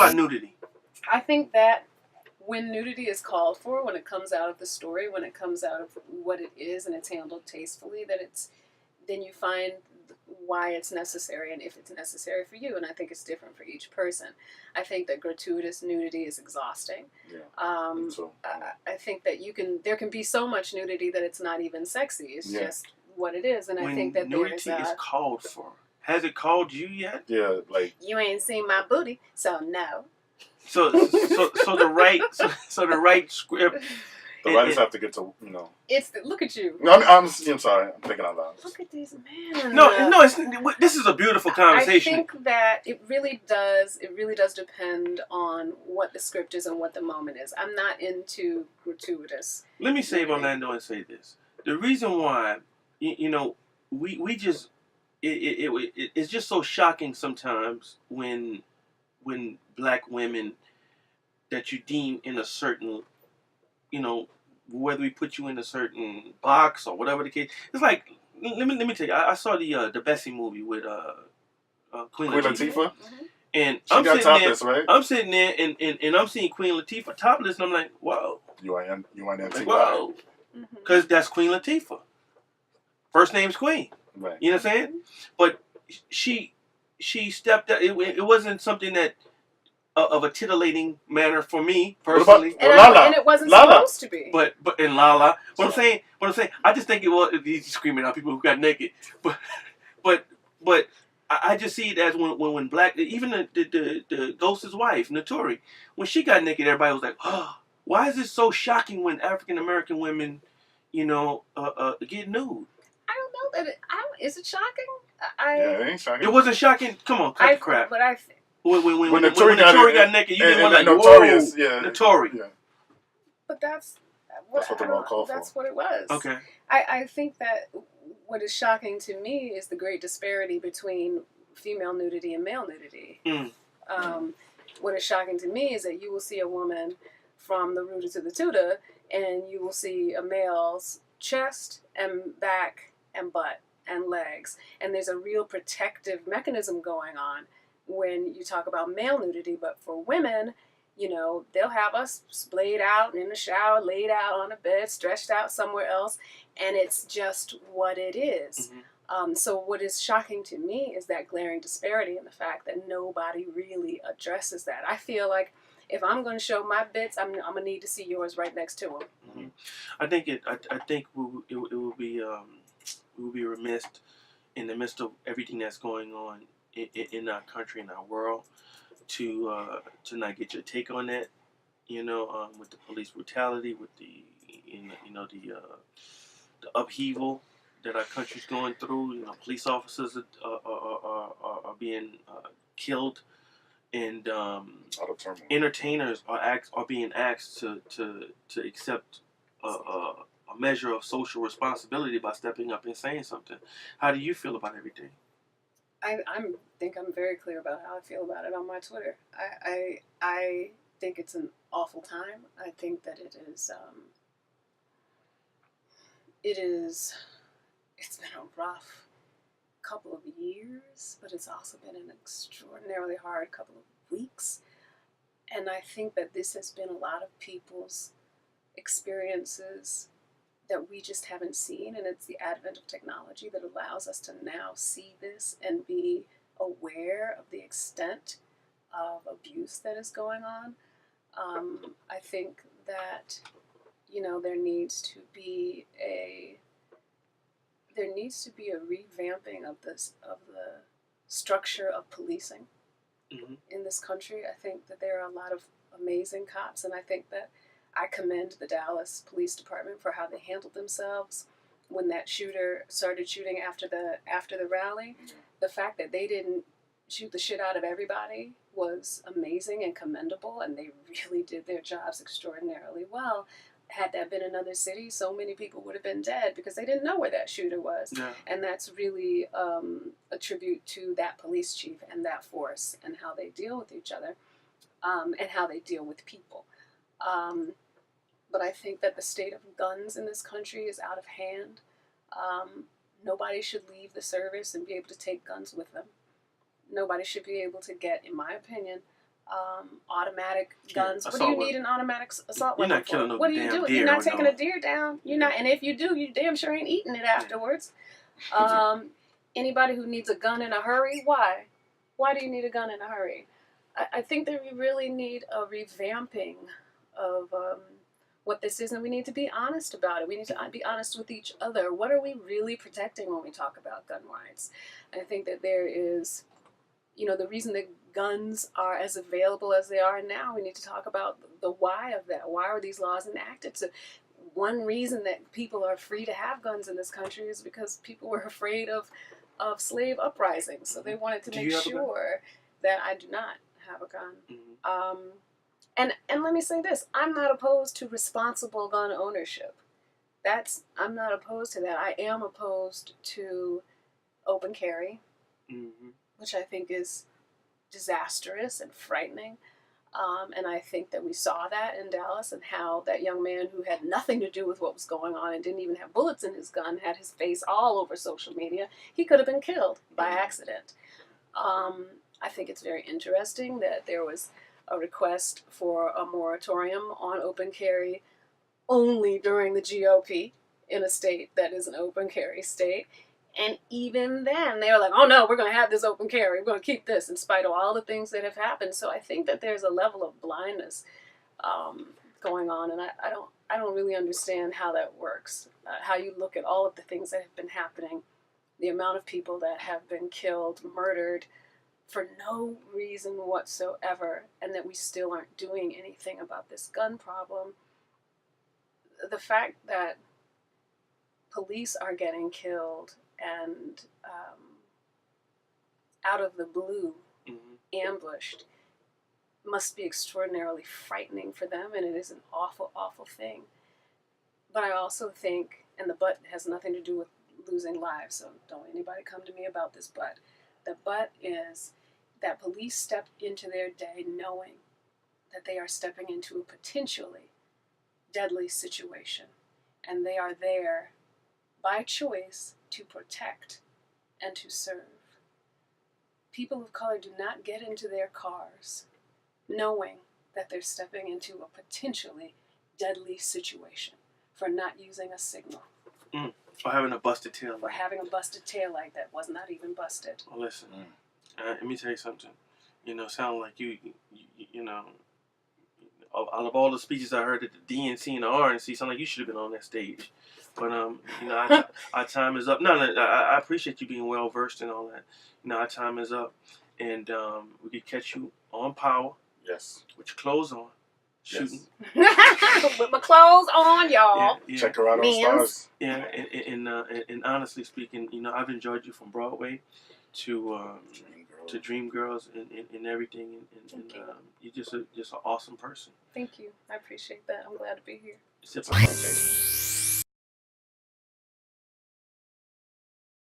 about nudity? I think that when nudity is called for, when it comes out of the story, when it comes out of what it is and it's handled tastefully, then you find why it's necessary and if it's necessary for you. And I think it's different for each person. I think that gratuitous nudity is exhausting. Yeah. I think that there can be so much nudity that it's not even sexy. It's just what it is. And when I think that nudity is called for. Has it called you yet? Yeah, like you ain't seen my booty, so no. So the right script. The writers have to get to, Look at you. No, I'm sorry. I'm thinking out loud. Look at these men. No. This is a beautiful conversation. I think that it really does depend on what the script is and what the moment is. I'm not into gratuitous. Let me save Orlando and say this. The reason why, we just it's just so shocking sometimes when black women that you deem in a certain, whether we put you in a certain box or whatever the case. It's like, let me tell you, I saw the Bessie movie with Queen Latifah. Mm-hmm. And she got topless, right? I'm sitting there and I'm seeing Queen Latifah topless, and I'm like, whoa. You want that? Whoa. Because that's Queen Latifah. First name's Queen. Right. You know what I'm saying? But she stepped up. It wasn't something that of a titillating manner for me personally. And it wasn't supposed to be. But in Lala, what I'm saying, I just think it was. He's screaming out people who got naked, but I just see it as when black, even the Ghost's wife, Notori, when she got naked, everybody was like, oh, why is this so shocking when African American women, get nude? I don't know that. Is it shocking? Yeah, it ain't shocking. It wasn't shocking. Come on, cut the crap. But when Notori got naked, you didn't want like Notorious, Notori. Yeah. But that's what the law called for. That's what it was. Okay. I think that what is shocking to me is the great disparity between female nudity and male nudity. What is shocking to me is that you will see a woman from the rooter to the tutor, and you will see a male's chest and back and butt and legs, and there's a real protective mechanism going on when you talk about male nudity. But for women, they'll have us splayed out in the shower, laid out on a bed, stretched out somewhere else, and it's just what it is. Mm-hmm. So what is shocking to me is that glaring disparity in the fact that nobody really addresses that. I feel like if I'm going to show my bits, I'm going to need to see yours right next to them. Mm-hmm. I think it will be we will be remiss in the midst of everything that's going on in our country, in our world, to not get your take on that. With the police brutality, with the the upheaval that our country's going through. Police officers are being killed, and entertainers are being asked to accept a measure of social responsibility by stepping up and saying something. How do you feel about everything? I think I'm very clear about how I feel about it on my Twitter. I think it's an awful time. I think that it's been a rough couple of years, but it's also been an extraordinarily hard couple of weeks. And I think that this has been a lot of people's experiences that we just haven't seen, and it's the advent of technology that allows us to now see this and be aware of the extent of abuse that is going on. I think that there needs to be a revamping of the structure of policing in this country. I think that there are a lot of amazing cops, and I think that I commend the Dallas Police Department for how they handled themselves when that shooter started shooting after the rally. The fact that they didn't shoot the shit out of everybody was amazing and commendable, and they really did their jobs extraordinarily well. Had that been another city, so many people would have been dead because they didn't know where that shooter was. Yeah. And that's really a tribute to that police chief and that force and how they deal with each other and how they deal with people. But I think that the state of guns in this country is out of hand. Nobody should leave the service and be able to take guns with them. Nobody should be able to get, in my opinion, automatic guns. Yeah, what do you need an automatic assault weapon You're not killing for? no What do you damn do? deer You're not with taking no- a deer down. You're not, and if you do, you damn sure ain't eating it afterwards. Anybody who needs a gun in a hurry, why? Why do you need a gun in a hurry? I think that we really need a revamping of what this is, and we need to be honest about it. We need to be honest with each other. What are we really protecting when we talk about gun rights? I think that there is, the reason that guns are as available as they are now, we need to talk about the why of that. Why are these laws enacted? So one reason that people are free to have guns in this country is because people were afraid of slave uprisings. So they wanted to make sure that I do not have a gun. Mm-hmm. And let me say this, I'm not opposed to responsible gun ownership. I'm not opposed to that. I am opposed to open carry, which I think is disastrous and frightening. And I think that we saw that in Dallas, and how that young man who had nothing to do with what was going on and didn't even have bullets in his gun had his face all over social media. He could have been killed by accident. I think it's very interesting that there was a request for a moratorium on open carry only during the GOP in a state that is an open carry state. And even then, they were like, oh no, we're going to have this open carry. We're going to keep this in spite of all the things that have happened. So I think that there's a level of blindness going on. And I don't really understand how that works, how you look at all of the things that have been happening, the amount of people that have been killed, murdered, for no reason whatsoever, and that we still aren't doing anything about this gun problem. The fact that police are getting killed and out of the blue, ambushed, must be extraordinarily frightening for them, and it is an awful, awful thing. But I also think, and the but has nothing to do with losing lives, so don't anybody come to me about this but. The but is that police step into their day knowing that they are stepping into a potentially deadly situation, and they are there by choice to protect and to serve. People of color do not get into their cars knowing that they're stepping into a potentially deadly situation for not using a signal. For having a busted tail light. For having a busted tail light that was not even busted. Well, listen, let me tell you something. Sound like you know, out of all the speeches I heard at the DNC and the RNC, sound like you should have been on that stage. But our time is up. No, I appreciate you being well versed in all that. Our time is up, and we could catch you on Power. Yes. With your clothes on, shooting. Yes. With my clothes on, y'all. Yeah. Check her out on Stars. Yeah, and honestly speaking, I've enjoyed you from Broadway to Dreamgirls and everything, and you're just an awesome person. Thank you. I appreciate that. I'm glad to be here. It's a conversation.